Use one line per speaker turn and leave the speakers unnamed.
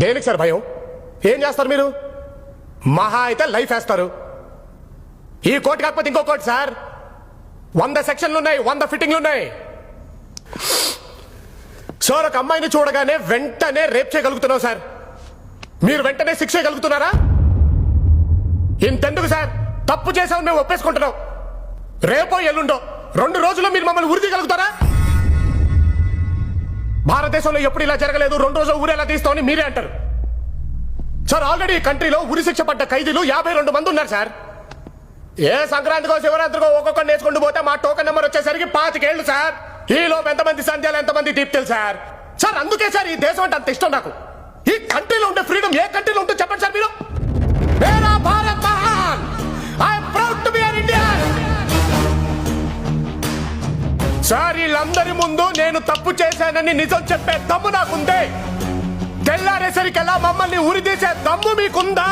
దేనికి సార్ భయం? ఏం చేస్తారు మీరు? మహా అయితే లైఫ్ వేస్తారు. ఈ కోర్టు కాకపోతే ఇంకో కోర్టు సార్. 100 సెక్షన్లు ఉన్నాయి, 100 ఫిట్టింగ్లు ఉన్నాయి. సార్ ఒక అమ్మాయిని చూడగానే వెంటనే రేప్ చేయగలుగుతున్నావు సార్. మీరు వెంటనే శిక్ష చేయగలుగుతున్నారా? ఇంతెందుకు సార్, తప్పు చేసామని మేము ఒప్పేసుకుంటున్నాం. రేపో ఎల్లుండో 2 రోజుల్లో మీరు మమ్మల్ని ఉరి తీయగలుగుతారా? భారతదేశంలో ఎప్పుడు ఇలా జరగలేదు, 2 రోజులు ఊరు ఎలా తీస్తామని మీరే అంటారు సార్. ఆల్రెడీ ఈ కంట్రీలో ఉరి శిక్ష పడ్డ ఖైదీలు 52 మంది ఉన్నారు సార్. ఏ సంక్రాంతికో శివరాత్రికో ఒక్కొక్కరు నేర్చుకుంటూ పోతే మా టోకెన్ నెంబర్ వచ్చేసరికి 25 ఏళ్ళు సార్. ఈలోపు ఎంతమంది సంధ్యాలు, ఎంతమంది దీప్తులు సార్. సార్ అందుకే సార్ ఈ దేశం అంటే అంత ఇష్టం నాకు. ఈ కంట్రీలో ఉండే ఫ్రీడమ్ ఏ కంట్రీలో ఉంటుందో చెప్పండి సార్ మీరు. మేరా భారత్ మహాన్, I'm proud to be an Indian. Sir వీళ్ళందరి ముందు నేను తప్పు చేశానని నిజం చెప్పే దమ్ము నాకుందే. తెల్లారేసరికెలా మమ్మల్ని ఉరి తీసే దమ్ము మీకుందా?